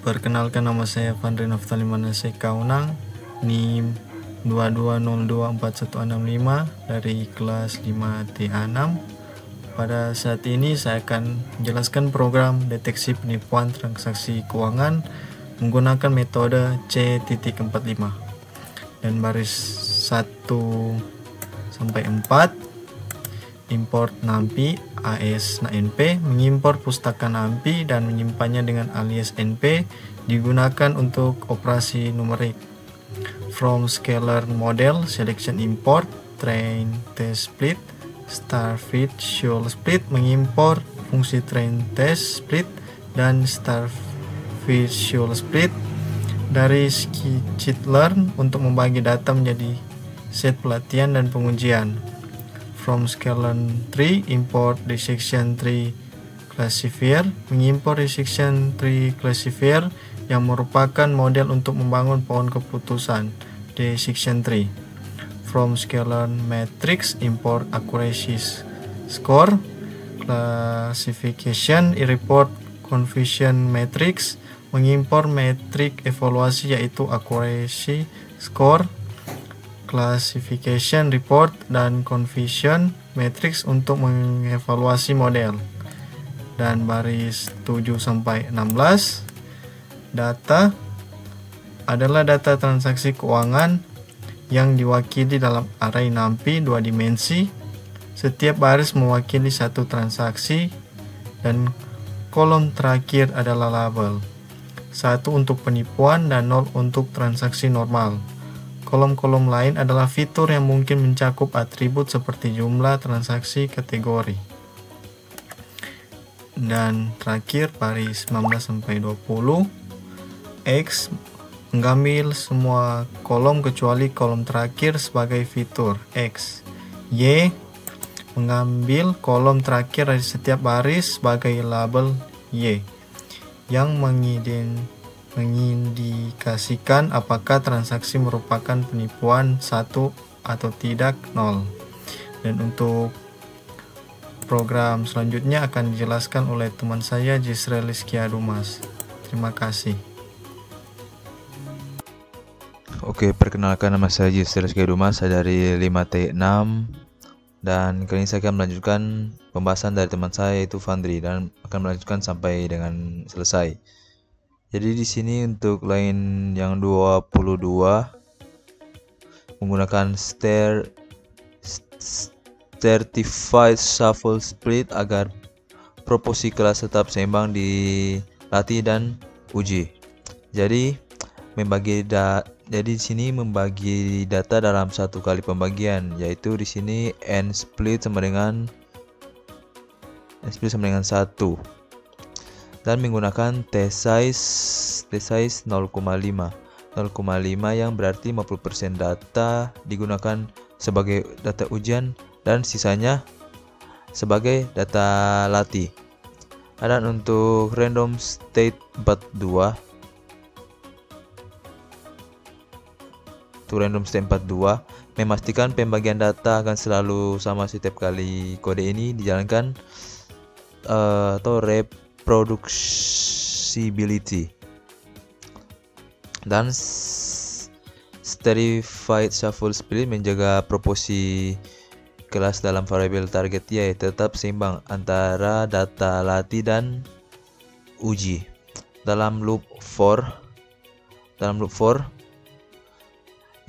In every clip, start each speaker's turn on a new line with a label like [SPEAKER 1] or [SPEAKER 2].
[SPEAKER 1] Perkenalkan, nama saya Fandri Naftali Manase Kaunang, NIM 22024165 dari kelas 5TA6. Pada saat ini saya akan menjelaskan program deteksi penipuan transaksi keuangan menggunakan metode C.45 dan baris 1 sampai 4. Import NAMPI AS NP, mengimpor pustaka NAMPI dan menyimpannya dengan alias NP digunakan untuk operasi numerik. From scalar model, selection import, train test split, star visual split, mengimpor fungsi train test split dan star visual split dari scikit-learn untuk membagi data menjadi set pelatihan dan pengujian. From scalar tree, import dissection tree classifier, mengimpor dissection tree classifier yang merupakan model untuk membangun pohon keputusan dissection tree. From scalar matrix, import accuracy score classification report confusion matrix, mengimpor metrik evaluasi yaitu accuracy score classification report dan confusion matrix untuk mengevaluasi model. Dan baris 7 sampai 16, data adalah data transaksi keuangan yang diwakili dalam array NAMPI 2 dimensi. Setiap baris mewakili satu transaksi dan kolom terakhir adalah label. 1 untuk penipuan dan 0 untuk transaksi normal. Kolom-kolom lain adalah fitur yang mungkin mencakup atribut seperti jumlah transaksi kategori. Dan terakhir baris 19-20, X mengambil semua kolom kecuali kolom terakhir sebagai fitur X. Y mengambil kolom terakhir dari setiap baris sebagai label Y yang mengindikasikan apakah transaksi merupakan penipuan 1 atau tidak 0. Dan untuk program selanjutnya akan dijelaskan oleh teman saya Jisrel Rizkia Dumas. Terima kasih.
[SPEAKER 2] Oke, perkenalkan, nama saya Jisrel Rizkia Dumas, saya dari 5T6, dan kali ini saya akan melanjutkan pembahasan dari teman saya yaitu Fandri dan akan melanjutkan sampai dengan selesai. Jadi di sini untuk line yang 22 menggunakan certified shuffle split agar proporsi kelas tetap seimbang dilatih dan uji. Jadi di sini membagi data dalam satu kali pembagian, yaitu di sini n split sama dengan 1 dan menggunakan t size 0,5 yang berarti 50% data digunakan sebagai data ujian dan sisanya sebagai data latih. Dan untuk random state 42 memastikan pembagian data akan selalu sama setiap kali kode ini dijalankan atau reproducibility. Dan certified shuffle split menjaga proporsi kelas dalam variabel target Y tetap seimbang antara data latih dan uji. Dalam loop for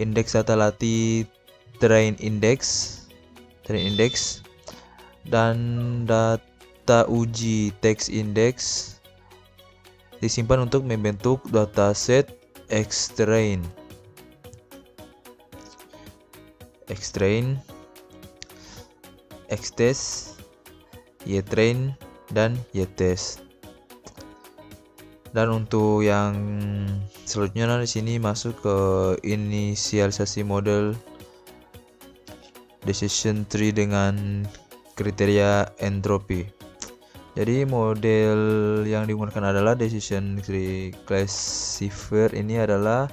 [SPEAKER 2] indeks data latih train index dan data uji text index disimpan untuk membentuk dataset xtrain, xtest, ytrain dan ytest. Dan untuk yang selanjutnya di sini masuk ke inisialisasi model decision tree dengan kriteria entropi. Jadi model yang digunakan adalah decision tree classifier. Ini adalah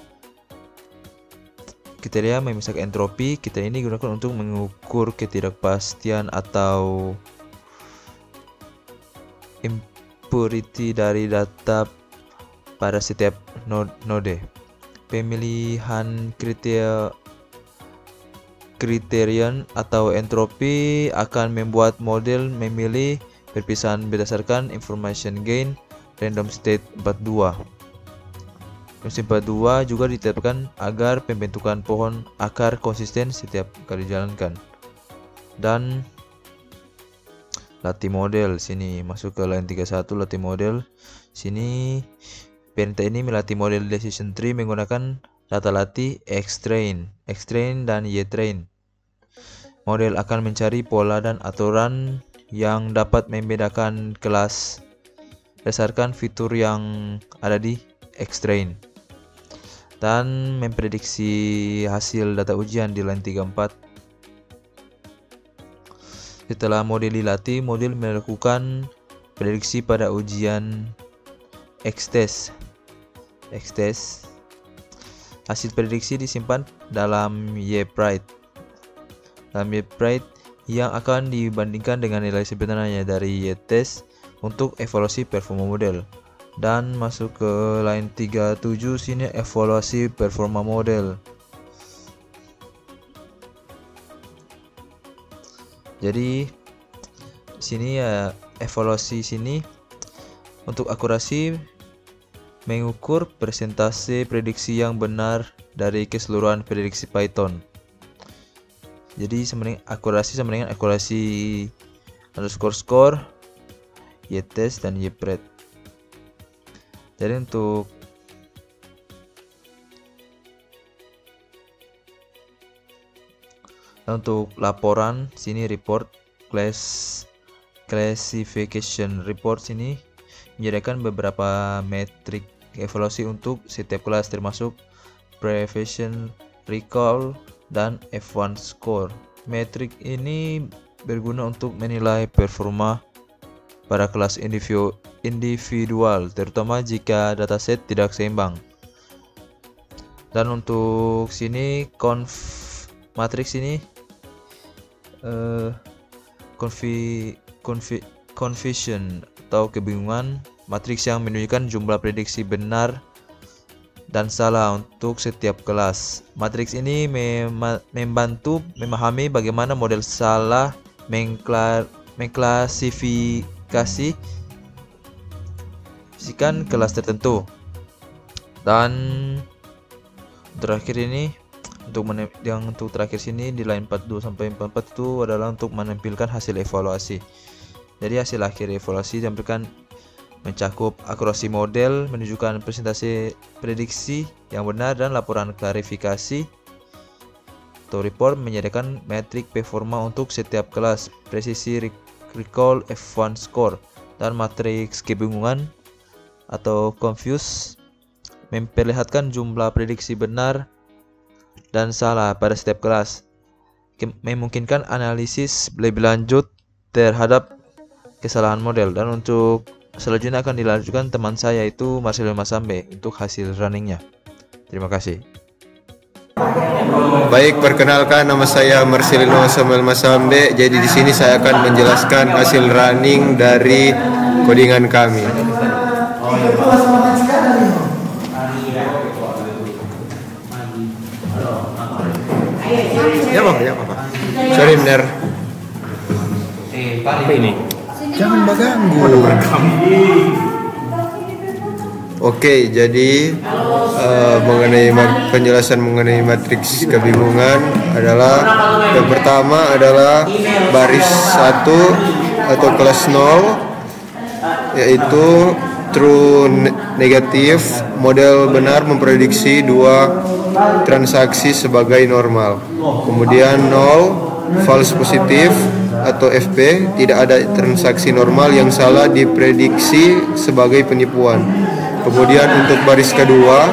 [SPEAKER 2] kriteria memisahkan entropi. Kriteria ini digunakan untuk mengukur ketidakpastian atau impurity dari data pada setiap node. Pemilihan kriterion atau entropi akan membuat model memilih perpisahan berdasarkan information gain random state 42. Random state 42 juga ditetapkan agar pembentukan pohon akar konsisten setiap kali dijalankan. Dan latih model, sini masuk ke line 31 latih model. Sini perintah ini melatih model decision tree menggunakan data latih xtrain dan ytrain. Model akan mencari pola dan aturan yang dapat membedakan kelas berdasarkan fitur yang ada di xtrain dan memprediksi hasil data ujian di line 34. Setelah model dilatih, model melakukan prediksi pada ujian X-test. Hasil prediksi disimpan dalam YPrite. Yang akan dibandingkan dengan nilai sebenarnya dari Y-test untuk evaluasi performa model. Dan masuk ke line 37, sini evaluasi performa model. Jadi sini ya evaluasi sini untuk akurasi mengukur persentase prediksi yang benar dari keseluruhan prediksi Python. Jadi akurasi sama dengan akurasi underscore score, Y-test dan YPrite. Jadi untuk laporan sini report classification report sini menyediakan beberapa metrik evaluasi untuk setiap kelas termasuk prevention, recall, dan F1 score. Metrik ini berguna untuk menilai performa pada kelas individual, terutama jika dataset tidak seimbang. Dan untuk sini matriks ini confusion atau kebingungan, matriks yang menunjukkan jumlah prediksi benar dan salah untuk setiap kelas. Matriks ini membantu memahami bagaimana model salah mengklasifikasi kelas tertentu. Dan terakhir ini untuk terakhir sini di line 42 sampai 44 itu adalah untuk menampilkan hasil evaluasi. Jadi hasil akhir evaluasi ditampilkan mencakup akurasi model, menunjukkan presentasi prediksi yang benar, dan laporan klarifikasi atau report menyediakan metrik performa untuk setiap kelas, presisi recall, F1 score, dan matriks kebingungan atau confuse memperlihatkan jumlah prediksi benar dan salah pada setiap kelas, memungkinkan analisis lebih lanjut terhadap kesalahan model. Dan untuk selanjutnya akan dilanjutkan teman saya yaitu Marcelino Masambe untuk hasil runningnya. Terima kasih.
[SPEAKER 3] Baik, perkenalkan nama saya Marcelino Samuel Masambe. Jadi di sini saya akan menjelaskan hasil running dari codingan kami. Ya Bang, ya Pak. Sorry benar.
[SPEAKER 4] Apa ini?
[SPEAKER 3] Jangan mengganggu. Oke, jadi mengenai penjelasan mengenai matriks kebingungan adalah yang pertama adalah baris 1 atau kelas 0, yaitu true negatif, model benar memprediksi 2 transaksi sebagai normal. Kemudian 0 false positif atau FP, tidak ada transaksi normal yang salah diprediksi sebagai penipuan. Kemudian untuk baris kedua,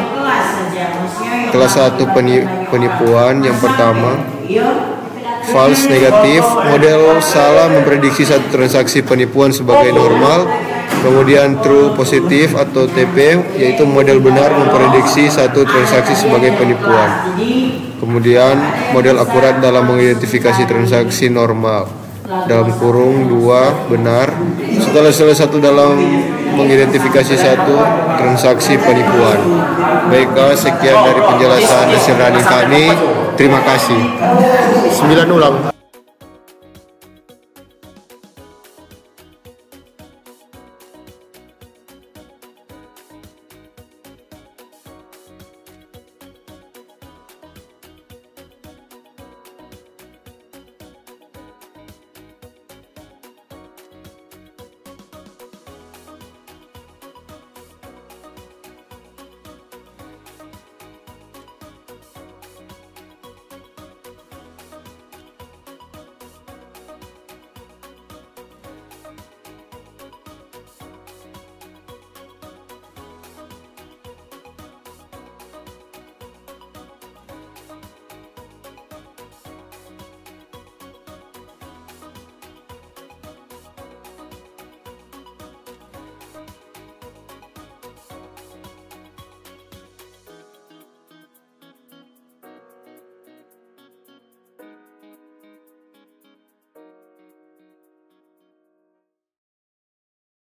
[SPEAKER 3] kelas 1 penipuan yang pertama, false negatif, model salah memprediksi satu transaksi penipuan sebagai normal. Kemudian true positif atau TP, yaitu model benar memprediksi satu transaksi sebagai penipuan. Kemudian model akurat dalam mengidentifikasi transaksi normal, dalam kurung 2 benar. Setelah selesai 1 dalam mengidentifikasi 1 transaksi penipuan. Baiklah, sekian dari penjelasan hasil running kami. Terima kasih. 9 ulang.